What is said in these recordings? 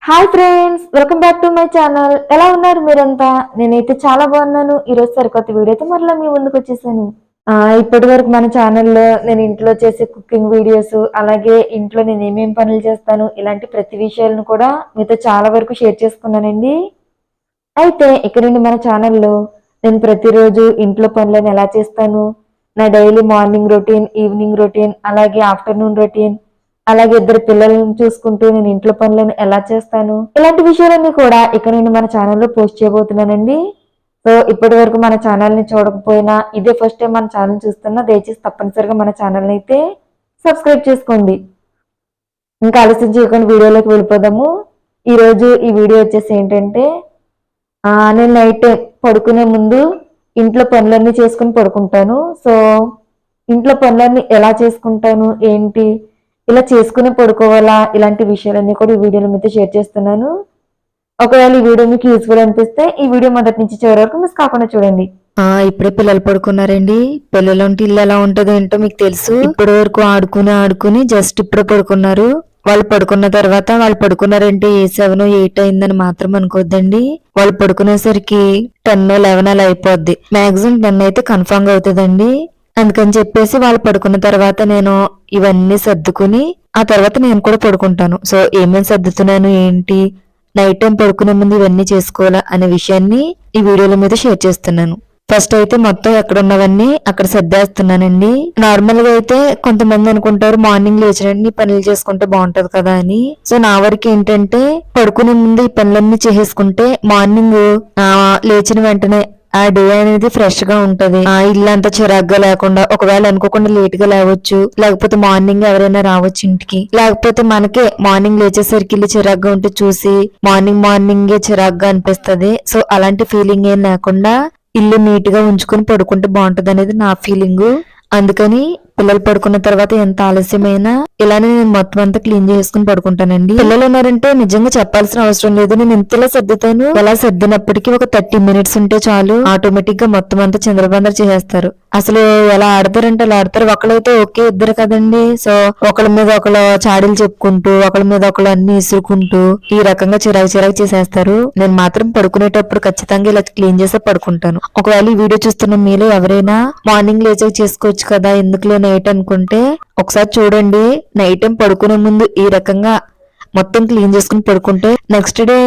Hi friends, welcome back to my channel. ఎలా ఉన్నారు మీరంతా? నేనైతే చాలా బాగున్నాను. ఈరోజు సరికొత్త వీడియోతో మరలా మీ ముందుకు వచ్చేసాను. ఇప్పటి వరకు మన ఛానల్లో నేను ఇంట్లో చేసే కుకింగ్ వీడియోస్, అలాగే ఇంట్లో నేను ఏమేమి పనులు చేస్తాను, ఇలాంటి ప్రతి విషయాలను కూడా మీతో చాలా వరకు షేర్ చేసుకున్నానండి. అయితే ఇక్కడ నుండి మన ఛానల్లో నేను ప్రతిరోజు ఇంట్లో పనులను ఎలా చేస్తాను, నా daily morning routine, evening routine, అలాగే ఆఫ్టర్నూన్ రొటీన్, అలాగే ఇద్దరు పిల్లలను చూసుకుంటూ నేను ఇంట్లో పనులను ఎలా చేస్తాను, ఇలాంటి విషయాలన్నీ కూడా ఇక్కడ నుండి మన ఛానల్లో పోస్ట్ చేయబోతున్నానండి. సో ఇప్పటి వరకు మన ఛానల్ ని చూడకపోయినా, ఇదే ఫస్ట్ టైం మన ఛానల్ చూస్తున్నా, దయచేసి తప్పనిసరిగా మన ఛానల్ అయితే సబ్స్క్రైబ్ చేసుకోండి. ఇంకా ఆలస్యం చేయకుండా వీడియోలోకి వెళ్ళిపోదాము. ఈరోజు ఈ వీడియో వచ్చేసి ఏంటంటే, నేను నైట్ పడుకునే ముందు ఇంట్లో పనులన్నీ చేసుకుని పడుకుంటాను. సో ఇంట్లో పనులన్నీ ఎలా చేసుకుంటాను ఏంటి, ఇలా చేసుకుని పడుకోవాలా, ఇలాంటి విషయాలన్నీ కూడా ఈ వీడియోలో మీతో షేర్ చేస్తున్నాను. ఒకవేళ ఈ వీడియో మీకు యూస్ఫుల్ అనిపిస్తే ఈ వీడియో మొదటి నుంచి చివరి వరకు మిస్ కాకుండా చూడండి. ఇప్పుడే పిల్లలు పడుకున్నారండి. పిల్లలుంటే ఇల్లు ఎలా ఉంటుందో ఏంటో మీకు తెలుసు. ఇప్పటి వరకు ఆడుకుని జస్ట్ ఇప్పుడే పడుకున్నారు. వాళ్ళు పడుకున్న తర్వాత వాళ్ళు పడుకున్నారంటే 7, 8 అయిందని మాత్రం అనుకోద్దండి. వాళ్ళు పడుకునేసరికి 10, 11 అలా అయిపోద్ది. మాక్సిమం 10 అయితే కన్ఫర్మ్ గా అవుతుందండి. అందుకని చెప్పేసి వాళ్ళు పడుకున్న తర్వాత నేను ఇవన్నీ సర్దుకుని ఆ తర్వాత నేను కూడా పడుకుంటాను. సో ఏమేమి సర్దుతున్నాను ఏంటి, నైట్ టైం పడుకునే ముందు ఇవన్నీ చేసుకోవాలా అనే విషయాన్ని ఈ వీడియోల మీద షేర్ చేస్తున్నాను. ఫస్ట్ అయితే మొత్తం ఎక్కడ ఉన్నవన్నీ అక్కడ సర్దేస్తున్నానండి. నార్మల్ గా అయితే కొంతమంది అనుకుంటారు మార్నింగ్ లేచినండి పనులు చేసుకుంటే బాగుంటది కదా అని. సో నా వరకు ఏంటంటే పడుకునే ముందు ఈ పనులన్నీ చేసేసుకుంటే మార్నింగ్ లేచిన వెంటనే ఆ డే అనేది ఫ్రెష్ గా ఉంటది. ఇల్లంతా చిరాగ్గా లేకుండా, ఒకవేళ అనుకోకుండా లేట్ గా లేవచ్చు, లేకపోతే మార్నింగ్ ఎవరైనా రావచ్చు ఇంటికి, లేకపోతే మనకే మార్నింగ్ లేచేసరికి ఇల్లు చిరాగ్గా ఉంటే చూసి మార్నింగే చిరాగ్గా అనిపిస్తది. సో అలాంటి ఫీలింగ్ ఏం లేకుండా ఇల్లు నీట్ గా ఉంచుకుని పడుకుంటే బాగుంటది అనేది నా ఫీలింగ్. అందుకని పిల్లలు పడుకున్న తర్వాత ఎంత ఆలస్యమైనా ఇలానే నేను మొత్తం అంతా క్లీన్ చేసుకుని పడుకుంటానండి. పిల్లలు ఉన్నారంటే నిజంగా చెప్పాల్సిన అవసరం లేదు. నేను ఇంతలా సర్దుతాను. ఎలా సర్దినప్పటికీ ఒక 30 మినిట్స్ ఉంటే చాలు, ఆటోమేటిక్ గా మొత్తం అంతా చంద్రబందర చేసేస్తారు. అసలు ఎలా ఆడతారంటే అలా ఆడతారు. ఒకళ్ళైతే ఓకే, ఇద్దరు కదండి. సో ఒకళ్ళ మీద ఒకళ్ళు చాడీలు చెప్పుకుంటూ, ఒకళ్ళ మీద ఒకళ్ళు అన్ని ఇసురుకుంటూ ఈ రకంగా చిరాకు చేసేస్తారు. నేను మాత్రం పడుకునేటప్పుడు ఖచ్చితంగా ఇలా క్లీన్ చేసే పడుకుంటాను. ఒకవేళ ఈ వీడియో చూస్తున్న మీలో ఎవరైనా మార్నింగ్ లేచాక చేసుకోవచ్చు కదా, ఎందుకులే నైట్ అనుకుంటే ఒకసారి చూడండి. నైట్ టైం పడుకునే ముందు ఈ రకంగా మొత్తం క్లీన్ చేసుకుని పడుకుంటే నెక్స్ట్ డే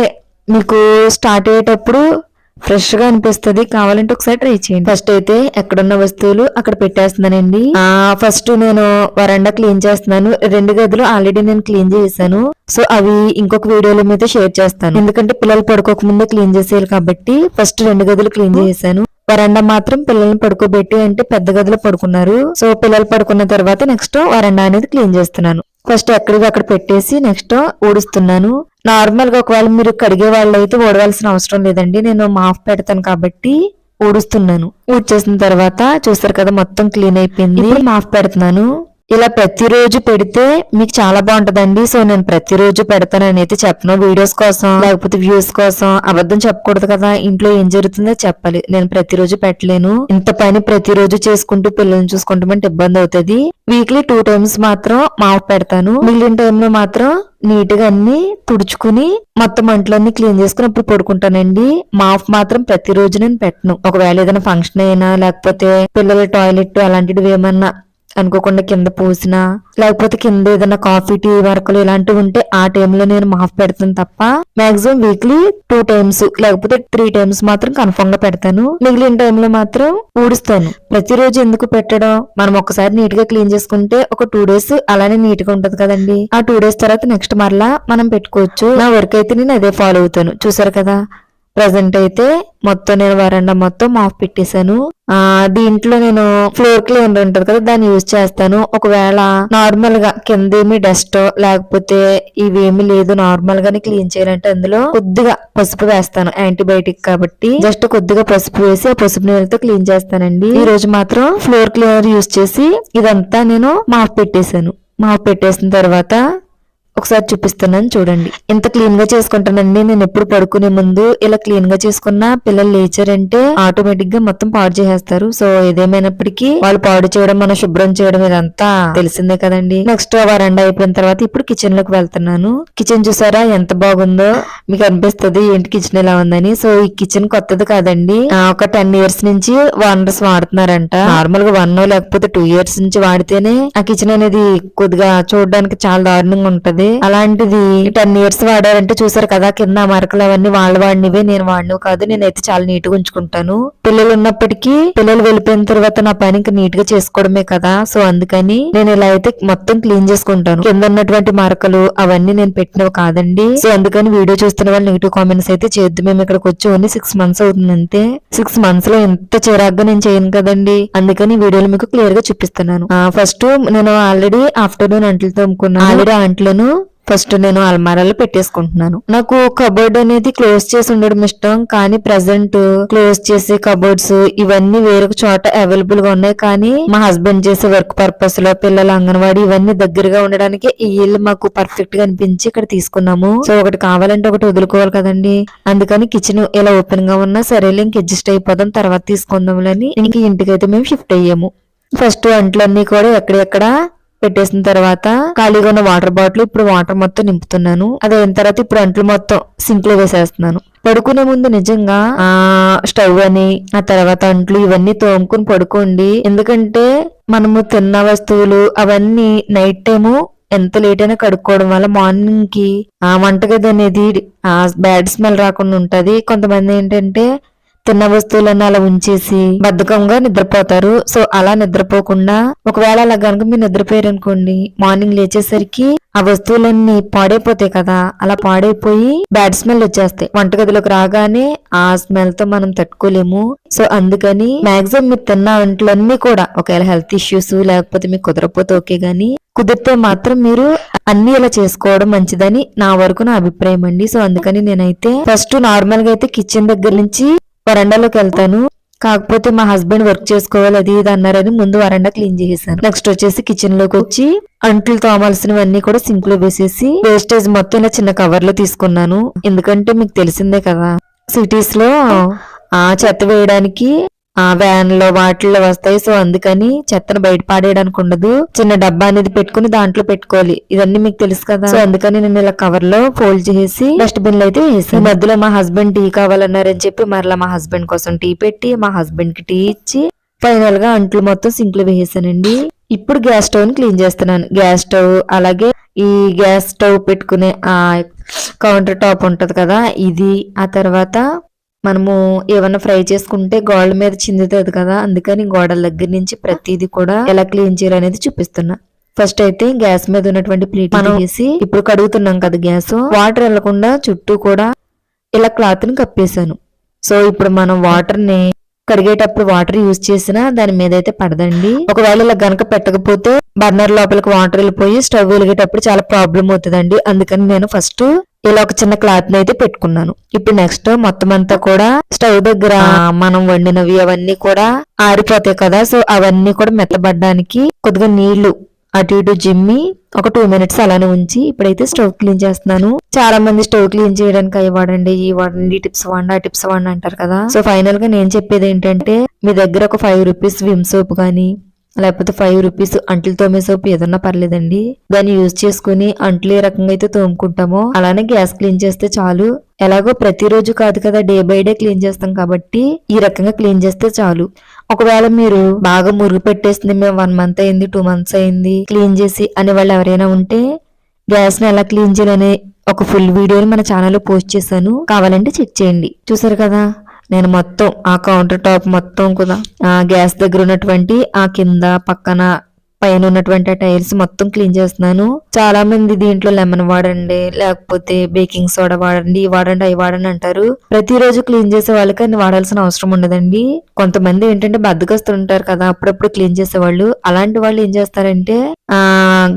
మీకు స్టార్ట్ అయ్యేటప్పుడు ఫ్రెష్ గా అనిపిస్తుంది. కావాలంటే ఒకసారి ట్రై చేయండి. ఫస్ట్ అయితే ఎక్కడున్న వస్తువులు అక్కడ పెట్టేస్తున్నానండి. ఫస్ట్ నేను వరండా క్లీన్ చేస్తున్నాను. 2 గదులు ఆల్రెడీ నేను క్లీన్ చేశాను. సో అవి ఇంకొక వీడియోలో మీద షేర్ చేస్తాను. ఎందుకంటే పిల్లలు పడుకోక ముందే క్లీన్ చేసేయాలి కాబట్టి ఫస్ట్ 2 గదులు క్లీన్ చేశాను. వరండా మాత్రం పిల్లల్ని పడుకోబెట్టి అంటే పెద్ద గదిలో పడుకున్నారు. సో పిల్లలు పడుకున్న తర్వాత నెక్స్ట్ వరండా అనేది క్లీన్ చేస్తున్నాను. ఫస్ట్ ఎక్కడికి అక్కడ పెట్టేసి నెక్స్ట్ ఊడుస్తున్నాను. నార్మల్ గా ఒకవేళ మీరు కడిగే వాళ్ళు అయితే ఊడవలసిన అవసరం లేదండి. నేను మాఫ్ పెడతాను కాబట్టి ఊడుస్తున్నాను. ఊడ్చేసిన తర్వాత చూస్తారు కదా మొత్తం క్లీన్ అయిపోయింది. ఇప్పుడు మాఫ్ పెడుతున్నాను. ఇలా ప్రతిరోజు పెడితే మీకు చాలా బాగుంటదండి. సో నేను ప్రతిరోజు పెడతానని అయితే చెప్పను. వీడియోస్ కోసం లేకపోతే వ్యూస్ కోసం అబద్ధం చెప్పకూడదు కదా. ఇంట్లో ఏం జరుగుతుందో చెప్పాలి. నేను ప్రతిరోజు పెట్టలేను. ఇంత పని ప్రతిరోజు చేసుకుంటూ పిల్లల్ని చూసుకుంటామంటే ఇబ్బంది అవుతుంది. వీక్లీ 2 టైమ్స్ మాత్రం మాఫ్ పెడతాను. మిగిలిన టైంలో మాత్రం నీట్ గా అన్ని తుడుచుకుని మొత్తం అంట్లన్నీ క్లీన్ చేసుకుని అప్పుడు పడుకుంటానండి. మాఫ్ మాత్రం ప్రతిరోజు నేను పెట్టను. ఒకవేళ ఏదైనా ఫంక్షన్ అయినా లేకపోతే పిల్లల టాయిలెట్ అలాంటివి ఏమన్నా అనుకోకుండా కింద పోసినా, లేకపోతే కింద ఏదైనా కాఫీ టీ వర్కలు ఇలాంటివి ఉంటే ఆ టైంలో నేను మాఫ్ పెడతాను తప్ప మాక్సిమం వీక్లీ 2 టైమ్స్ లేకపోతే 3 టైమ్స్ మాత్రం కన్ఫర్మ్ గా పెడతాను. మిగిలిన టైంలో మాత్రం ఊడుస్తాను. ప్రతిరోజు ఎందుకు పెట్టడం, మనం ఒకసారి నీట్ గా క్లీన్ చేసుకుంటే ఒక 2 డేస్ అలానే నీట్ గా ఉంటది కదండి. ఆ 2 డేస్ తర్వాత నెక్స్ట్ మరలా మనం పెట్టుకోవచ్చు. నా వర్క్ అయితే నేను అదే ఫాలో అవుతాను. చూసారు కదా, ప్రజెంట్ అయితే మొత్తం నేను వరండా మొత్తం మాఫ్ పెట్టేశాను. దీంట్లో నేను ఫ్లోర్ క్లీనర్ ఉంటది కదా, దాన్ని యూజ్ చేస్తాను. ఒకవేళ నార్మల్ గా కిందేమి డస్ట్ లేకపోతే ఇవేమి లేదు, నార్మల్ గానే క్లీన్ చేయాలంటే అందులో కొద్దిగా పసుపు వేస్తాను. యాంటీబయాటిక్ కాబట్టి జస్ట్ కొద్దిగా పసుపు వేసి ఆ పసుపు నీళ్ళతో క్లీన్ చేస్తానండి. ఈ రోజు మాత్రం ఫ్లోర్ క్లీనర్ యూజ్ చేసి ఇదంతా నేను మాఫ్ పెట్టేశాను. మాఫ్ పెట్టేసిన తర్వాత ఒకసారి చూపిస్తున్నాను చూడండి. ఎంత క్లీన్ గా చేసుకుంటానండి నేను. ఎప్పుడు పడుకునే ముందు ఇలా క్లీన్ గా చేసుకున్న పిల్లలు లేచారంటే ఆటోమేటిక్ గా మొత్తం పాడు చేసేస్తారు. సో ఏదేమైనప్పటికీ వాళ్ళు పాడు చేయడం, మనం శుభ్రం చేయడం ఇదంతా తెలిసిందే కదండి. నెక్స్ట్ వరండా అయిపోయిన తర్వాత ఇప్పుడు కిచెన్ లోకి వెళ్తున్నాను. కిచెన్ చూసారా ఎంత బాగుందో, మీకు అనిపిస్తుంది ఏంటి కిచెన్ ఎలా ఉందని. సో ఈ కిచెన్ కొత్తది కాదండి, ఒక 10 years నుంచి ఓనర్స్ వాడుతున్నారంట. నార్మల్ గా 1 లేకపోతే 2 years నుంచి వాడితేనే ఆ కిచెన్ అనేది కొద్దిగా చూడడానికి చాలా దారుణంగా ఉంటది. అలాంటిది 10 years వాడారంటే చూసారు కదా, కింద మరకలు అవన్నీ వాళ్ళు వాడినవే, నేను వాడినవి కాదు. నేనైతే చాలా నీట్ గా ఉంచుకుంటాను. పిల్లలు ఉన్నప్పటికీ పిల్లలు వెళ్ళిపోయిన తర్వాత నా పని ఇంకా నీట్ గా చేసుకోవడమే కదా. సో అందుకని నేను ఇలా అయితే మొత్తం క్లీన్ చేసుకుంటాను. కింద ఉన్నటువంటి మరకలు అవన్నీ నేను పెట్టినవి కాదండి. సో అందుకని వీడియో చూస్తున్న వాళ్ళు నెగిటివ్ కామెంట్స్ అయితే చేయొద్దు. మేము ఇక్కడికి వచ్చి ఓన్లీ 6 months అవుతుంది అంతే. 6 months లో ఎంత చిరాగ్గా నేను చేయను కదండి. అందుకని వీడియోలో మీకు క్లియర్ గా చూపిస్తున్నాను. ఫస్ట్ నేను ఆల్రెడీ ఆఫ్టర్నూన్ అంట్లు తోముకున్నాను. ఆల్రెడీ అంట్లను ఫస్ట్ నేను అల్మారాలో పెట్టేసుకుంటున్నాను. నాకు కబోర్డ్ అనేది క్లోజ్ చేసి ఉండడం ఇష్టం, కానీ ప్రెసెంట్ క్లోజ్ చేసే కబోర్డ్స్ ఇవన్నీ వేరొక చోట అవైలబుల్ గా ఉన్నాయి. కానీ మా హస్బెండ్ చేసే వర్క్ పర్పస్ లో పిల్లల అంగన్వాడీ ఇవన్నీ దగ్గరగా ఉండడానికి ఈ ఇల్లు మాకు పర్ఫెక్ట్ గా అనిపించి ఇక్కడ తీసుకున్నాము. సో ఒకటి కావాలంటే ఒకటి వదులుకోవాలి కదండి. అందుకని కిచెన్ ఇలా ఓపెన్ గా ఉన్నా సరేలే ఇంక అడ్జస్ట్ అయిపోదాం, తర్వాత తీసుకుందాంలని ఇంక ఇంటికైతే మేము షిఫ్ట్ అయ్యాము. ఫస్ట్ అంట్లన్నీ కూడా ఎక్కడెక్కడ పెట్టేసిన తర్వాత ఖాళీగా ఉన్న వాటర్ బాటిల్ ఇప్పుడు వాటర్ మొత్తం నింపుతున్నాను. అదైన తర్వాత ఇప్పుడు అంట్లు మొత్తం సింక్ లో వేసేస్తున్నాను. పడుకునే ముందు నిజంగా స్టవ్ అని ఆ తర్వాత అంట్లు ఇవన్నీ తోముకుని పడుకోండి. ఎందుకంటే మనము తిన్న వస్తువులు అవన్నీ నైట్ టైము ఎంత లేట్ అయినా కడుక్కోవడం వల్ల మార్నింగ్ కి ఆ వంటగది అనేది బ్యాడ్ స్మెల్ రాకుండా ఉంటది. కొంతమంది ఏంటంటే తిన్న వస్తువులన్నీ అలా ఉంచేసి బద్ధకంగా నిద్రపోతారు. సో అలా నిద్రపోకుండా ఒకవేళ అలా కనుక మీరు నిద్రపోయారు అనుకోండి, మార్నింగ్ లేచేసరికి ఆ వస్తువులన్నీ పాడైపోతాయి కదా. అలా పాడైపోయి బ్యాడ్ స్మెల్ వచ్చేస్తాయి. వంటగదిలోకి రాగానే ఆ స్మెల్ తో మనం తట్టుకోలేము. సో అందుకని మాక్సిమం మీరు తిన్న వంటలన్నీ కూడా ఒకవేళ హెల్త్ ఇష్యూస్ లేకపోతే మీకు కుదరపోతే ఓకే, గానీ కుదిరితే మాత్రం మీరు అన్ని ఇలా చేసుకోవడం మంచిదని నా వరకు నా అభిప్రాయం అండి. సో అందుకని నేనైతే ఫస్ట్ నార్మల్ గా అయితే కిచెన్ దగ్గర నుంచి వరండాలోకి వెళ్తాను. కాకపోతే మా హస్బెండ్ వర్క్ చేసుకోవాలి అది ఇది అన్నారని ముందు వరండా క్లీన్ చేసేసాను. నెక్స్ట్ వచ్చేసి కిచెన్ లోకి వచ్చి అంట్లు తోమాల్సినవన్నీ కూడా సింక్ లో వేసేసి వేస్టేజ్ మొత్తం ఇలా చిన్న కవర్ లో తీసుకున్నాను. ఎందుకంటే మీకు తెలిసిందే కదా, సిటీస్ లో చెత్త వేయడానికి వ్యాన్ లో వాటిల్లో వస్తాయి. సో అందుకని చెత్తను బయట పాడేయడానికి ఉండదు, చిన్న డబ్బా అనేది పెట్టుకుని దాంట్లో పెట్టుకోవాలి. ఇవన్నీ మీకు తెలుసు కదా. సో అందుకని నేను ఇలా కవర్ లో ఫోల్డ్ చేసి డస్ట్బిన్ లో అయితే వేసాను. మధ్యలో మా హస్బెండ్ టీ కావాలన్నారని చెప్పి మరలా మా హస్బెండ్ కోసం టీ పెట్టి మా హస్బెండ్ కి టీ ఇచ్చి ఫైనల్ గా అంట్లు మొత్తం సింక్ లో వేసానండి. ఇప్పుడు గ్యాస్ స్టవ్ ని క్లీన్ చేస్తున్నాను. గ్యాస్ స్టవ్ అలాగే ఈ గ్యాస్ స్టవ్ పెట్టుకునే ఆ కౌంటర్ టాప్ ఉంటది కదా, ఇది ఆ తర్వాత మనము ఏమన్నా ఫ్రై చేసుకుంటే గోడల మీద చిందుతుంది కదా, అందుకని గోడల దగ్గర నుంచి ప్రతిదీ కూడా ఎలా క్లీన్ చేయాలనేది చూపిస్తున్నా. ఫస్ట్ అయితే గ్యాస్ మీద ఉన్నటువంటి ప్లేట్ తీసి ఇప్పుడు కడుగుతున్నాం కదా గ్యాస్, వాటర్ వెళ్లకుండా చుట్టూ కూడా ఇలా క్లాత్ ని కప్పేశాను. సో ఇప్పుడు మనం వాటర్ ని కడిగేటప్పుడు వాటర్ యూజ్ చేసినా దాని మీద అయితే పడదండి. ఒకవేళ ఇలా గనక పెట్టకపోతే బర్నర్ లోపలికి వాటర్ వెళ్ళిపోయి స్టవ్ వెలిగేటప్పుడు చాలా ప్రాబ్లం అవుతుందండి. అందుకని నేను ఫస్ట్ ఇలా ఒక చిన్న క్లాత్ ని అయితే పెట్టుకున్నాను. ఇప్పుడు నెక్స్ట్ మొత్తం అంతా కూడా స్టవ్ దగ్గర మనం వండినవి అవన్నీ కూడా ఆరిపోతాయి కదా. సో అవన్నీ కూడా మెత్తబడ్డానికి కొద్దిగా నీళ్లు అటు ఇటు జిమ్మి ఒక 2 minutes అలానే ఉంచి ఇప్పుడైతే స్టవ్ క్లీన్ చేస్తున్నాను. చాలా మంది స్టవ్ క్లీన్ చేయడానికి అవి వాడండి, ఈ వాడండి, టిప్స్ వాడండి, ఆ టిప్స్ వాడండి అంటారు కదా. సో ఫైనల్ గా నేను చెప్పేది ఏంటంటే మీ దగ్గర ఒక 5 rupees విమ్ సోప్ గానీ లేకపోతే 5 rupees అంట్లు తోమే సోప్ ఏదన్నా పర్లేదండి, దాన్ని యూజ్ చేసుకుని అంట్లు ఏ రకంగా అయితే తోముకుంటామో అలానే గ్యాస్ క్లీన్ చేస్తే చాలు. ఎలాగో ప్రతిరోజు కాదు కదా, డే బై డే క్లీన్ చేస్తాం కాబట్టి ఈ రకంగా క్లీన్ చేస్తే చాలు. ఒకవేళ మీరు బాగా మురుగు పెట్టేసింది, మేము 1 month అయింది 2 months అయింది క్లీన్ చేసి అనే వాళ్ళు ఎవరైనా ఉంటే గ్యాస్ ని ఎలా క్లీన్ చేయాలనే ఒక ఫుల్ వీడియోని మన ఛానల్లో పోస్ట్ చేశాను, కావాలంటే చెక్ చేయండి. చూసారు కదా, నేను మొత్తం ఆ కౌంటర్ టాప్ మొత్తం కూడా గ్యాస్ దగ్గర ఉన్నటువంటి ఆ కింద పక్కన పైన ఉన్నటువంటి ఆ టైల్స్ మొత్తం క్లీన్ చేస్తున్నాను. చాలా మంది దీంట్లో లెమన్ వాడండి లేకపోతే బేకింగ్ సోడా వాడండి, వాడండి అవి వాడండి అంటారు. ప్రతిరోజు క్లీన్ చేసే వాళ్ళకి అన్ని వాడాల్సిన అవసరం ఉండదండి. కొంతమంది ఏంటంటే బద్దకస్తులు ఉంటారు కదా, అప్పుడప్పుడు క్లీన్ చేసేవాళ్ళు. అలాంటి వాళ్ళు ఏం చేస్తారంటే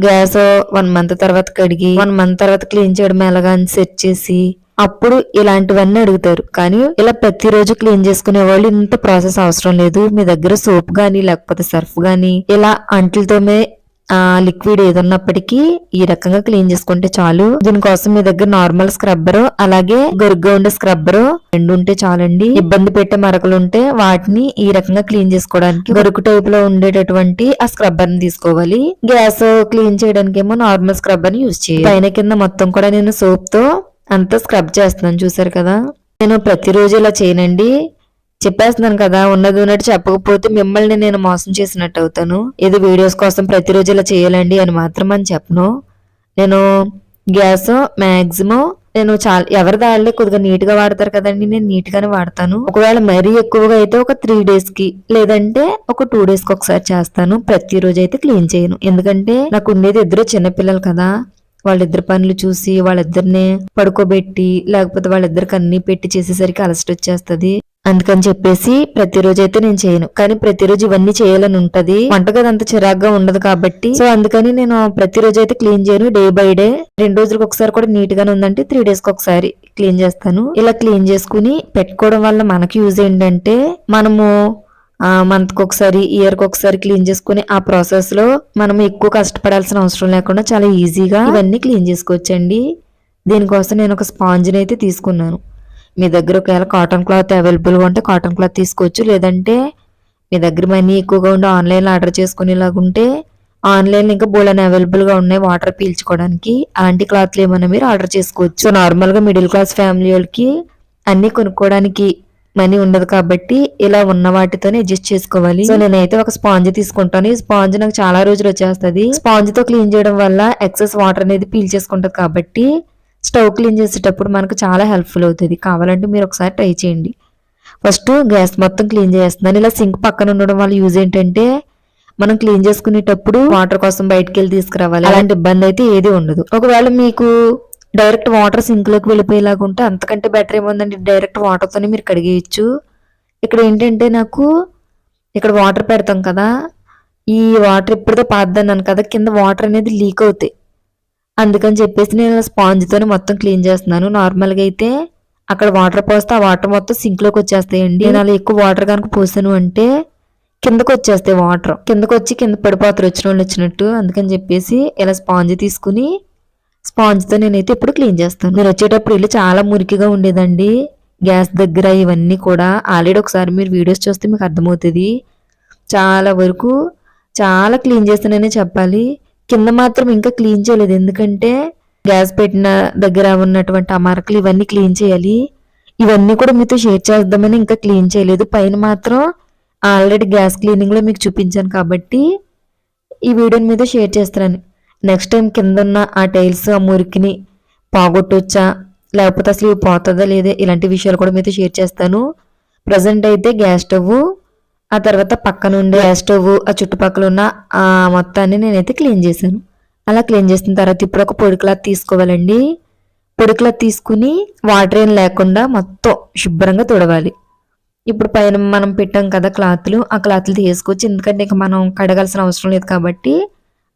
గ్యాస్ 1 month తర్వాత కడిగి 1 month తర్వాత క్లీన్ చేయడం ఎలాగా అని సెట్ చేసి అప్పుడు ఇలాంటివన్నీ అడుగుతారు. కానీ ఇలా ప్రతిరోజు క్లీన్ చేసుకునే వాళ్ళు ఇంత ప్రాసెస్ అవసరం లేదు. మీ దగ్గర సోప్ గానీ లేకపోతే సర్ఫ్ గానీ ఇలా అంట్లతోనే ఆ లిక్విడ్ ఏది ఉన్నప్పటికీ ఈ రకంగా క్లీన్ చేసుకుంటే చాలు. దీనికోసం మీ దగ్గర నార్మల్ స్క్రబ్బర్ అలాగే గరుగ్గా ఉండే స్క్రబ్బర్ రెండు ఉంటే చాలండి. ఇబ్బంది పెట్టే మరకలు ఉంటే వాటిని ఈ రకంగా క్లీన్ చేసుకోవడానికి గరుకు టైప్ లో ఉండేటటువంటి ఆ స్క్రబ్బర్ ని తీసుకోవాలి. గ్యాస్ క్లీన్ చేయడానికి ఏమో నార్మల్ స్క్రబ్బర్ ని యూజ్ చేయాలి. పైన కింద మొత్తం కూడా నేను సోప్ తో అంతా స్క్రబ్ చేస్తున్నాను, చూసారు కదా. నేను ప్రతిరోజు ఇలా చేయనండి, చెప్పేస్తున్నాను కదా, ఉన్నది ఉన్నట్టు చెప్పకపోతే మిమ్మల్ని నేను మోసం చేసినట్టు అవుతాను. ఇది వీడియోస్ కోసం ప్రతిరోజు ఇలా చేయాలండి అని మాత్రం అని చెప్పను. నేను గ్యాస్ మాక్సిమం నేను చాలా ఎవరి దాళ్ళే కొద్దిగా నీట్ గా వాడతారు కదండి, నేను నీట్ గానే వాడతాను. ఒకవేళ మరీ ఎక్కువగా అయితే ఒక 3 days కి లేదంటే ఒక 2 days కి ఒకసారి చేస్తాను. ప్రతిరోజు అయితే క్లీన్ చేయను, ఎందుకంటే నాకు ఉండేది 2 చిన్నపిల్లలు కదా. వాళ్ళిద్దరు పనులు చూసి వాళ్ళిద్దరిని పడుకోబెట్టి లేకపోతే వాళ్ళిద్దరికి అన్ని పెట్టి చేసేసరికి అలసట వచ్చేస్తది. అందుకని చెప్పేసి ప్రతిరోజు అయితే నేను చేయను, కానీ ప్రతిరోజు ఇవన్నీ చేయాలని ఉంటది. వంటగది అంత చిరాగ్గా ఉండదు కాబట్టి, సో అందుకని నేను ప్రతిరోజు అయితే క్లీన్ చేయను. డే బై డే 2 రోజులకు ఒకసారి కూడా నీట్ గానే ఉందంటే 3 days కి ఒకసారి క్లీన్ చేస్తాను. ఇలా క్లీన్ చేసుకుని పెట్టుకోవడం వల్ల మనకి యూజ్ ఏంటంటే మనము మంత్ కి ఒకసారి ఇయర్ కి ఒకసారి క్లీన్ చేసుకుని ఆ ప్రాసెస్ లో మనం ఎక్కువ కష్టపడాల్సిన అవసరం లేకుండా చాలా ఈజీగా ఇవన్నీ క్లీన్ చేసుకోవచ్చండి. దీనికోసం నేను ఒక స్పాంజ్ అయితే తీసుకున్నాను. మీ దగ్గర ఒకవేళ కాటన్ క్లాత్ అవైలబుల్గా ఉంటే కాటన్ క్లాత్ తీసుకోవచ్చు, లేదంటే మీ దగ్గర మనీ ఎక్కువగా ఉండి ఆన్లైన్లో ఆర్డర్ చేసుకునేలాగుంటే ఆన్లైన్లో ఇంకా బోల్డెన్ అవైలబుల్గా ఉన్నాయి వాటర్ పీల్చుకోవడానికి. అలాంటి క్లాత్లు ఏమైనా మీరు ఆర్డర్ చేసుకోవచ్చు. సో నార్మల్గా మిడిల్ క్లాస్ ఫ్యామిలీ వాళ్ళకి అన్ని కొనుక్కోవడానికి మనీ ఉండదు కాబట్టి ఇలా ఉన్న వాటితోనే అడ్జస్ట్ చేసుకోవాలి. సో నేనైతే ఒక స్పాంజ్ తీసుకుంటాను. ఈ స్పాంజ్ నాకు చాలా రోజులు వచ్చేస్తుంది. స్పాంజ్ తో క్లీన్ చేయడం వల్ల ఎక్సెస్ వాటర్ అనేది పీల్చేసుకుంటది కాబట్టి స్టవ్ క్లీన్ చేసేటప్పుడు మనకు చాలా హెల్ప్ఫుల్ అవుతుంది. కావాలంటే మీరు ఒకసారి ట్రై చేయండి. ఫస్ట్ గ్యాస్ మొత్తం క్లీన్ చేస్తున్నాను. ఇలా సింక్ పక్కన ఉండడం వల్ల యూజ్ ఏంటంటే మనం క్లీన్ చేసుకునేటప్పుడు వాటర్ కోసం బయటకు వెళ్ళి తీసుకురావాలి, అలాంటి ఇబ్బంది అయితే ఏది ఉండదు. ఒకవేళ మీకు డైరెక్ట్ వాటర్ సింక్ లోకి వెళ్ళిపోయేలాగా ఉంటే అంతకంటే బెటర్ ఏముందండి, డైరెక్ట్ వాటర్ తోనే మీరు కడిగేయచ్చు. ఇక్కడ ఏంటంటే నాకు ఇక్కడ వాటర్ పెడతాం కదా, ఈ వాటర్ ఎప్పుడుదో పాద్దన్నాను కదా, కింద వాటర్ అనేది లీక్ అవుతాయి. అందుకని చెప్పేసి నేను స్పాంజ్ తోనే మొత్తం క్లీన్ చేస్తున్నాను. నార్మల్ గా అయితే అక్కడ వాటర్ పోస్తే ఆ వాటర్ మొత్తం సింక్ లోకి వచ్చేస్తాయండి. నేను అలా ఎక్కువ వాటర్ కనుక పోసాను అంటే కిందకు వచ్చేస్తాయి, వాటర్ కిందకు వచ్చి కింద పడిపోతారు వచ్చిన వాళ్ళు వచ్చినట్టు. అందుకని చెప్పేసి ఇలా స్పాంజ్ తీసుకుని స్పాంజ్ తో నేనైతే ఇప్పుడు క్లీన్ చేస్తాను. నేను వచ్చేటప్పుడు ఇల్లు చాలా మురికిగా ఉండేదండి, గ్యాస్ దగ్గర ఇవన్నీ కూడా. ఆల్రెడీ ఒకసారి మీరు వీడియోస్ చూస్తే మీకు అర్థమవుతుంది. చాలా వరకు చాలా క్లీన్ చేస్తాననే చెప్పాలి. కింద మాత్రం ఇంకా క్లీన్ చేయలేదు, ఎందుకంటే గ్యాస్ పెట్టిన దగ్గర ఉన్నటువంటి ఆ మరకలు ఇవన్నీ క్లీన్ చేయాలి. ఇవన్నీ కూడా మీతో షేర్ చేద్దామని ఇంకా క్లీన్ చేయలేదు. పైన మాత్రం ఆల్రెడీ గ్యాస్ క్లీనింగ్ లో మీకు చూపించాను కాబట్టి ఈ వీడియోని మీద షేర్ చేస్తున్నాను. నెక్స్ట్ టైం కింద ఉన్న ఆ టైల్స్ ఆ మురికిని పోగొట్టొచ్చా లేకపోతే అసలు ఇవి పోతుందా లేదా ఇలాంటి విషయాలు కూడా మీతో షేర్ చేస్తాను. ప్రజెంట్ అయితే గ్యాస్ స్టవ్, ఆ తర్వాత పక్కన ఉండే గ్యాస్ స్టవ్ ఆ చుట్టుపక్కల ఉన్న ఆ మొత్తాన్ని నేనైతే క్లీన్ చేశాను. అలా క్లీన్ చేసిన తర్వాత ఇప్పుడు ఒక పొడి క్లాత్ తీసుకోవాలండి. పొడి క్లాత్ తీసుకుని వాటర్ ఏం లేకుండా మొత్తం శుభ్రంగా తుడవాలి. ఇప్పుడు పైన మనం పెట్టాం కదా క్లాత్లు, ఆ క్లాత్లు తీసుకొచ్చి, ఎందుకంటే ఇక మనం కడగాల్సిన అవసరం లేదు కాబట్టి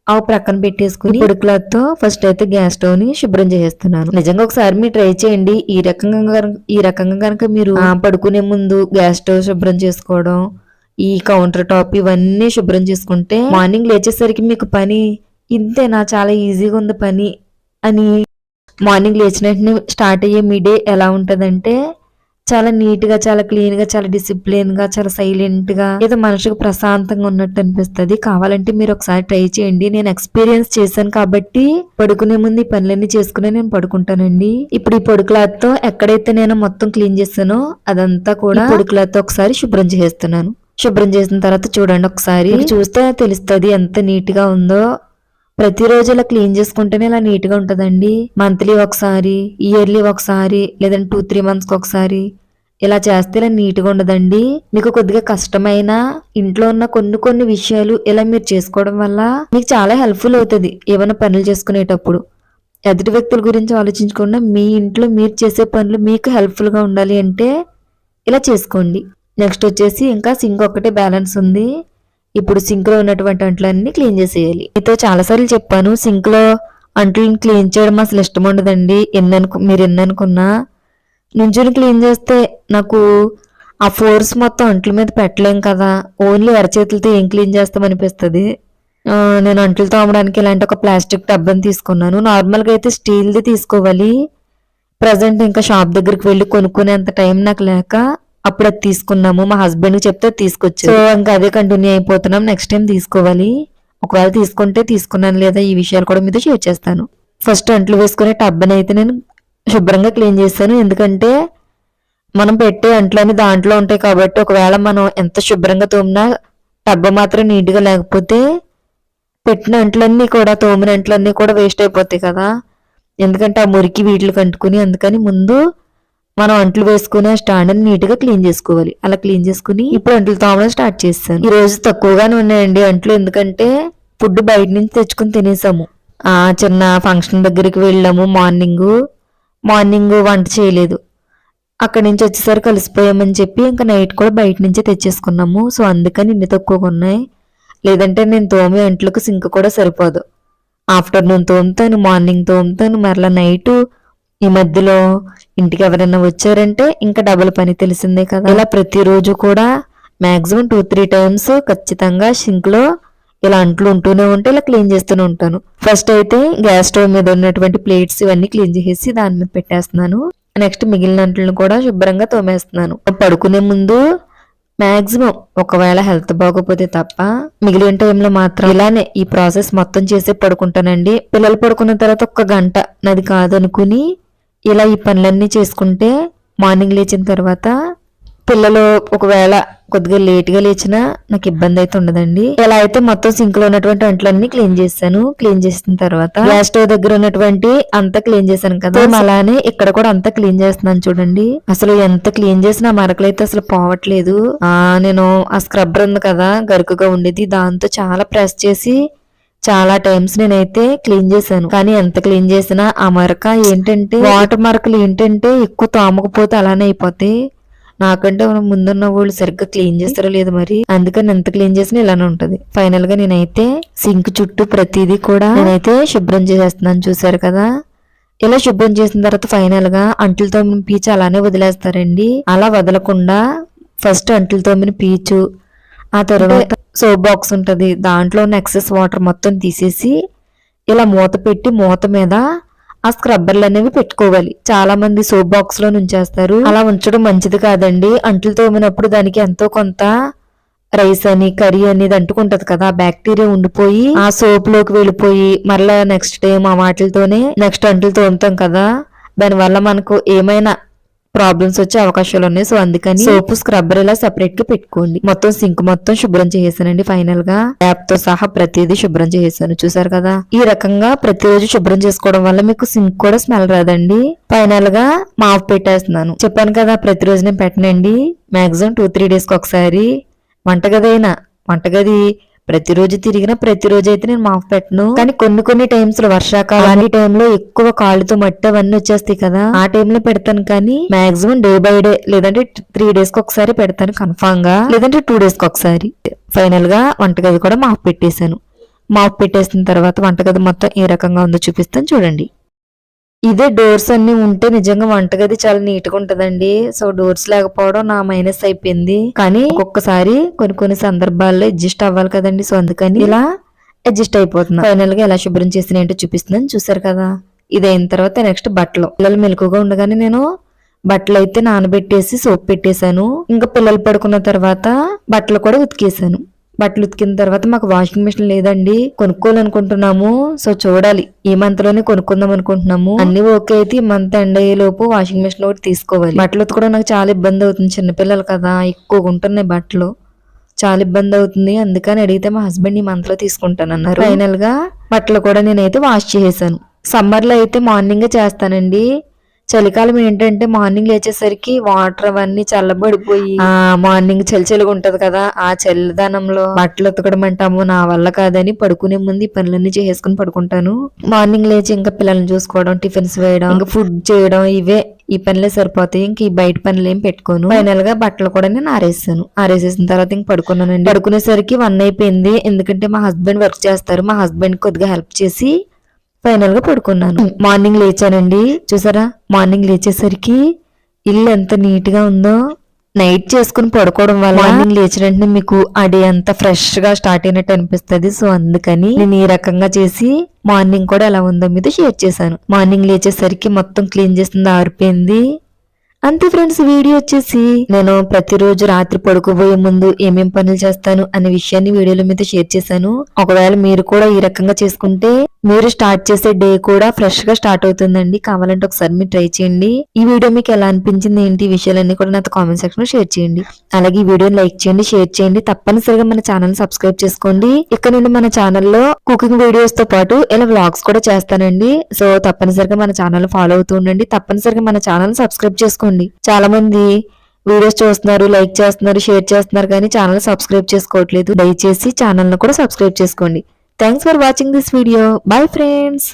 అవి ప్రక్కన పెట్టేసుకుని పొడి క్లాత్ తో ఫస్ట్ అయితే గ్యాస్ స్టవ్ ని శుభ్రం చేసేస్తున్నాను. నిజంగా ఒకసారి మీరు ట్రై చేయండి. ఈ రకంగా కనుక మీరు పడుకునే ముందు గ్యాస్ స్టవ్ శుభ్రం చేసుకోవడం, ఈ కౌంటర్ టాప్ ఇవన్నీ శుభ్రం చేసుకుంటే మార్నింగ్ లేచేసరికి మీకు పని ఇంతేనా, చాలా ఈజీగా ఉంది పని అని మార్నింగ్ లేచిన వెంటనే స్టార్ట్ అయ్యే మీ డే ఎలా ఉంటదంటే చాలా నీట్ గా, చాలా క్లీన్ గా, చాలా డిసిప్లిన్ గా, చాలా సైలెంట్ గా, ఏదో మనసుకు ప్రశాంతంగా ఉన్నట్టు అనిపిస్తుంది. కావాలంటే మీరు ఒకసారి ట్రై చేయండి. నేను ఎక్స్పీరియన్స్ చేశాను కాబట్టి పడుకునే ముందు ఈ పనులన్నీ చేసుకుని నేను పడుకుంటానండి. ఇప్పుడు ఈ పొడి క్లాత్ తో ఎక్కడైతే నేను మొత్తం క్లీన్ చేస్తానో అదంతా కూడా పొడి క్లాత్ తో ఒకసారి శుభ్రం చేస్తున్నాను. శుభ్రం చేసిన తర్వాత చూడండి, ఒకసారి చూస్తే తెలుస్తుంది ఎంత నీట్ గా ఉందో. ప్రతిరోజు ఇలా క్లీన్ చేసుకుంటేనే ఇలా నీట్ గా ఉంటదండి. మంత్లీ ఒకసారి, ఇయర్లీ ఒకసారి, లేదంటే 2-3 months కి ఒకసారి ఇలా చేస్తే ఇలా నీట్ గా ఉండదండి. మీకు కొద్దిగా కష్టమైన ఇంట్లో ఉన్న కొన్ని విషయాలు ఇలా మీరు చేసుకోవడం వల్ల మీకు చాలా హెల్ప్ఫుల్ అవుతుంది. ఏమైనా పనులు చేసుకునేటప్పుడు ఎదుటి వ్యక్తుల గురించి ఆలోచించకుండా మీ ఇంట్లో మీరు చేసే పనులు మీకు హెల్ప్ఫుల్ గా ఉండాలి అంటే ఇలా చేసుకోండి. నెక్స్ట్ వచ్చేసి ఇంకా సింక్ ఒకటే బ్యాలెన్స్ ఉంది. ఇప్పుడు సింక్ లో ఉన్నటువంటి అంట్లన్నీ క్లీన్ చేసేయాలి. మీతో చాలాసార్లు చెప్పాను, సింక్ లో అంట్లను క్లీన్ చేయడం అసలు ఇష్టం ఉండదండి. మీరు ఎన్ని అనుకున్నా నుంచుని క్లీన్ చేస్తే నాకు ఆ ఫోర్స్ మొత్తం అంట్ల మీద పెట్టలేం కదా, ఓన్లీ అరచేతులతో ఏం క్లీన్ చేస్తాం అనిపిస్తుంది. నేను అంట్లు తోమడానికి ఇలాంటి ఒక ప్లాస్టిక్ టబ్బని తీసుకున్నాను. నార్మల్గా అయితే స్టీల్ది తీసుకోవాలి. ప్రజెంట్ ఇంకా షాప్ దగ్గరికి వెళ్ళి కొనుక్కునేంత టైం నాకు లేక అప్పుడు అది తీసుకున్నాము. మా హస్బెండ్ చెప్తే తీసుకొచ్చి, సో ఇంకా అదే కంటిన్యూ అయిపోతున్నాం. నెక్స్ట్ టైం తీసుకోవాలి. ఒకవేళ తీసుకుంటే తీసుకున్నాను లేదా ఈ విషయాలు కూడా మీతో షేర్ చేస్తాను. ఫస్ట్ అంట్లు వేసుకునే టబ్బని అయితే నేను శుభ్రంగా క్లీన్ చేశాను. ఎందుకంటే మనం పెట్టే అంట్లన్నీ దాంట్లో ఉంటాయి కాబట్టి ఒకవేళ మనం ఎంత శుభ్రంగా తోమినా టబ్బ మాత్రం నీట్గా లేకపోతే పెట్టిన అంట్లన్నీ కూడా తోమిన అంట్లన్నీ కూడా వేస్ట్ అయిపోతాయి కదా. ఎందుకంటే ఆ మురికి వీటికి అంటుకుని, అందుకని ముందు మనం అంట్లు వేసుకుని ఆ స్టాండ్ని నీట్గా క్లీన్ చేసుకోవాలి. అలా క్లీన్ చేసుకుని ఇప్పుడు అంట్లు తోమడం స్టార్ట్ చేస్తాను. ఈ రోజు తక్కువగానే ఉన్నాయండి అంట్లు, ఎందుకంటే ఫుడ్ బయట నుంచి తెచ్చుకుని తినేసాము. చిన్న ఫంక్షన్ దగ్గరికి వెళ్ళాము. మార్నింగ్ వంట చేయలేదు. అక్కడి నుంచి వచ్చేసరికి కలిసిపోయామని చెప్పి ఇంకా నైట్ కూడా బయట నుంచే తెచ్చేసుకున్నాము. సో అందుకని ఇన్ని తక్కువగా ఉన్నాయి. లేదంటే నేను తోమే అంట్లకు సింక్ కూడా సరిపోదు. ఆఫ్టర్నూన్ తోముతాను, మార్నింగ్ తోముతాను, మరలా నైట్. ఈ మధ్యలో ఇంటికి ఎవరైనా వచ్చారంటే ఇంకా డబుల్ పని, తెలిసిందే కదా. ఇలా ప్రతిరోజు కూడా మాక్సిమం 2-3 టైమ్స్ ఖచ్చితంగా సింక్ లో ఇలా అంట్లు ఉంటూనే ఉంటే ఇలా క్లీన్ చేస్తూనే ఉంటాను. ఫస్ట్ అయితే గ్యాస్ స్టవ్ మీద ఉన్నటువంటి ప్లేట్స్ ఇవన్నీ క్లీన్ చేసేసి దాని మీద పెట్టేస్తున్నాను. నెక్స్ట్ మిగిలిన అంట్లను కూడా శుభ్రంగా తోమేస్తున్నాను. పడుకునే ముందు మాక్సిమం ఒకవేళ హెల్త్ బాగోపోతే తప్ప మిగిలిన టైంలో మాత్రం ఇలానే ఈ ప్రాసెస్ మొత్తం చేసి పడుకుంటానండి. పిల్లలు పడుకున్న తర్వాత 1 గంట నాది కాదనుకుని ఇలా ఈ పనులన్నీ చేసుకుంటే మార్నింగ్ లేచిన తర్వాత పిల్లలు ఒకవేళ కొద్దిగా లేట్గా లేచినా నాకు ఇబ్బంది అయితే ఉండదండి. ఇలా అయితే మొత్తం సింక్ లో ఉన్నటువంటి అంట్లన్నీ క్లీన్ చేశాను. క్లీన్ చేసిన తర్వాత గ్యాస్ స్టవ్ దగ్గర ఉన్నటువంటి అంతా క్లీన్ చేశాను కదా, అలానే ఇక్కడ కూడా అంతా క్లీన్ చేస్తున్నాను. చూడండి అసలు ఎంత క్లీన్ చేసినా మరకలు అయితే అసలు పోవట్లేదు. నేను ఆ స్క్రబ్బర్ ఉంది కదా గరుకుగా ఉండేది, దాంతో చాలా ప్రెస్ చేసి చాలా టైమ్స్ నేనైతే క్లీన్ చేశాను. కానీ ఎంత క్లీన్ చేసినా ఆ మరక ఏంటంటే వాటర్ మరకలు ఏంటంటే ఎక్కువ తోమకపోతే అలానే అయిపోతాయి. నాకంటే మనం ముందున్న వాళ్ళు సరిగ్గా క్లీన్ చేస్తారో లేదు మరి, అందుకని ఎంత క్లీన్ చేసినా ఇలానే ఉంటది. ఫైనల్ గా నేనైతే సింక్ చుట్టూ ప్రతిదీ కూడా నేనైతే శుభ్రం చేసేస్తున్నాను. చూసారు కదా, ఇలా శుభ్రం చేసిన తర్వాత ఫైనల్ గా అంట్లు తోమిన పీచు అలానే వదిలేస్తారండి. అలా వదలకుండా ఫస్ట్ అంట్లు తోమిన పీచు, ఆ తర్వాత సోప్ బాక్స్ ఉంటది, దాంట్లో ఉన్న ఎక్సెస్ వాటర్ మొత్తం తీసేసి ఇలా మూత పెట్టి మూత మీద ఆ స్క్రబ్బర్లు అనేవి పెట్టుకోవాలి. చాలా మంది సోప్ బాక్స్ లో ఉంచేస్తారు. అలా ఉంచడం మంచిది కాదండి. అంట్లు తోమినప్పుడు దానికి ఎంతో కొంత రైస్ అని కర్రీ అనేది అంటుకుంటది కదా, బ్యాక్టీరియా ఉండిపోయి ఆ సోప్ లోకి వెళ్ళిపోయి మరలా నెక్స్ట్ టైం ఆ వాటితోనే నెక్స్ట్ అంట్లు తోముతాం కదా, దాని వల్ల మనకు ఏమైనా ప్రాబ్లమ్స్ వచ్చే అవకాశాలు ఉన్నాయి. సో అందుకని సోపు స్క్రబ్బర్ ఇలా సెపరేట్ గా పెట్టుకోండి. మొత్తం సింక్ మొత్తం శుభ్రం చేసేసానండి. ఫైనల్ గా ట్యాప్ తో సహా ప్రతిదీ శుభ్రం చేసేసాను. చూసారు కదా, ఈ రకంగా ప్రతిరోజు శుభ్రం చేసుకోవడం వల్ల మీకు సింక్ కూడా స్మెల్ రాదండి. ఫైనల్ గా మాప్ పెట్టేస్తున్నాను. చెప్పాను కదా ప్రతిరోజు నేను పెట్టనండి, మాక్సిమం 2-3 డేస్ కి ఒకసారి. వంటగది ప్రతిరోజు తిరిగినా ప్రతిరోజు అయితే నేను మాఫ్ పెట్టను. కానీ కొన్ని టైమ్స్ లో వర్షాకాలం టైంలో ఎక్కువ కాళ్ళతో మట్టి అవన్నీ వచ్చేస్తాయి కదా, ఆ టైంలో పెడతాను. కానీ మాక్సిమం డే బై డే లేదంటే 3 డేస్ కి ఒకసారి పెడతాను కన్ఫామ్ గా, లేదంటే 2 డేస్ కి ఒకసారి. ఫైనల్ గా వంటగది కూడా మాఫ్ పెట్టేశాను. మాఫ్ పెట్టేసిన తర్వాత వంటగది మొత్తం ఏ రకంగా ఉందో చూపిస్తాను చూడండి. ఇదే డోర్స్ అన్ని ఉంటే నిజంగా వంటగది చాలా నీట్ గా ఉంటదండి. సో డోర్స్ లేకపోవడం నా మైనస్ అయిపోయింది. కానీ ఒక్కొక్కసారి కొన్ని సందర్భాల్లో అడ్జస్ట్ అవ్వాలి కదండి. సో అందుకని ఇలా అడ్జస్ట్ అయిపోతున్నా. ఫైనల్ గా ఎలా శుభ్రం చేసిన ఏంటో చూపిస్తున్నాను. చూసారు కదా, ఇది అయిన తర్వాత నెక్స్ట్ బట్టలు. పిల్లలు మెలకుగా ఉండగానే నేను బట్టలు అయితే నానబెట్టేసి సోప్ పెట్టేశాను. ఇంకా పిల్లలు పడుకున్న తర్వాత బట్టలు కూడా ఉతికేసాను. బట్టలు ఉతికిన తర్వాత మాకు వాషింగ్ మిషన్ లేదండి, కొనుక్కోవాలనుకుంటున్నాము. సో చూడాలి, ఈ మంత్ లోనే కొనుక్కుందాం అనుకుంటున్నాము. అన్ని ఓకే అయితే ఈ మంత్ ఎండ్ అయ్యే లోపు వాషింగ్ మిషన్ ఒకటి తీసుకోవాలి. బట్టలు ఉతకడం నాకు చాలా ఇబ్బంది అవుతుంది, చిన్నపిల్లలు కదా ఎక్కువగా ఉంటున్నాయి బట్టలు, చాలా ఇబ్బంది అవుతుంది. అందుకని అడిగితే మా హస్బెండ్ ఈ మంత్ లో తీసుకుంటానన్నారు. ఫైనల్ గా బట్టలు కూడా నేనైతే వాష్ చేసేసాను. సమ్మర్ లో అయితే మార్నింగ్ చేస్తానండి. చలికాలం ఏంటంటే మార్నింగ్ లేచేసరికి వాటర్ అవన్నీ చల్లబడిపోయి మార్నింగ్ చలిగా ఉంటది కదా, ఆ చల్లదనంలో బట్టలు ఉతకడం అంటాము నా వల్ల కాదని పడుకునే ముందు ఈ పనులన్నీ చేసుకుని పడుకుంటాను. మార్నింగ్ లేచి ఇంకా పిల్లల్ని చూసుకోవడం, టిఫిన్స్ వేయడం, ఇంకా ఫుడ్ చేయడం, ఇవే ఈ పనులే సరిపోతాయి. ఇంక ఈ బయట పనులు ఏం పెట్టుకోను. ఫైనల్ గా బట్టలు కూడా నేను ఆరేసాను. ఆరేసేసిన తర్వాత ఇంక పడుకున్నానండి. పడుకునేసరికి 1 అయిపోయింది. ఎందుకంటే మా హస్బెండ్ వర్క్ చేస్తారు, మా హస్బెండ్ కొద్దిగా హెల్ప్ చేసి ఫైనల్ గా పడుకున్నాను. మార్నింగ్ లేచానండి. చూసారా, మార్నింగ్ లేచేసరికి ఇల్లు ఎంత నీట్ గా ఉందో. నైట్ చేసుకుని పడుకోవడం వల్ల మార్నింగ్ లేచిన వెంటనే మీకు ఆ డే అంతా ఫ్రెష్ గా స్టార్ట్ అయినట్టు అనిపిస్తుంది. సో అందుకని నేను ఈ రకంగా చేసి మార్నింగ్ కూడా ఎలా ఉందో మీతో షేర్ చేశాను. మార్నింగ్ లేచేసరికి మొత్తం క్లీన్ చేసింది ఆరిపోయింది. అంతే ఫ్రెండ్స్, వీడియో వచ్చేసి నేను ప్రతిరోజు రాత్రి పడుకోబోయే ముందు ఏమేం పనులు చేస్తాను అనే విషయాన్ని వీడియోలో మీతో షేర్ చేశాను. ఒకవేళ మీరు కూడా ఈ రకంగా చేసుకుంటే మీరు స్టార్ట్ చేసే డే కూడా ఫ్రెష్ గా స్టార్ట్ అవుతుందండి. కావాలంటే ఒకసారి మీరు ట్రై చేయండి. ఈ వీడియో మీకు ఎలా అనిపించింది ఏంటి విషయాలన్నీ కూడా నాతో కామెంట్ సెక్షన్ లో షేర్ చేయండి. అలాగే ఈ వీడియోని లైక్ చేయండి, షేర్ చేయండి. తప్పనిసరిగా మన ఛానల్ సబ్స్క్రైబ్ చేసుకోండి. ఇక్కడ నుండి మన ఛానల్లో కుకింగ్ వీడియోస్ తో పాటు ఇలా వ్లాగ్స్ కూడా చేస్తానండి. సో తప్పనిసరిగా మన ఛానల్ ఫాలో అవుతూ ఉండండి. తప్పనిసరిగా మన ఛానల్ సబ్స్క్రైబ్ చేసుకోండి. చాలా మంది వీడియోస్ చూస్తున్నారు, లైక్ చేస్తున్నారు, షేర్ చేస్తున్నారు, కానీ ఛానల్ సబ్స్క్రైబ్ చేసుకోవట్లేదు. దయచేసి ఛానల్ ను కూడా సబ్స్క్రైబ్ చేసుకోండి. Thanks for watching this video. Bye friends.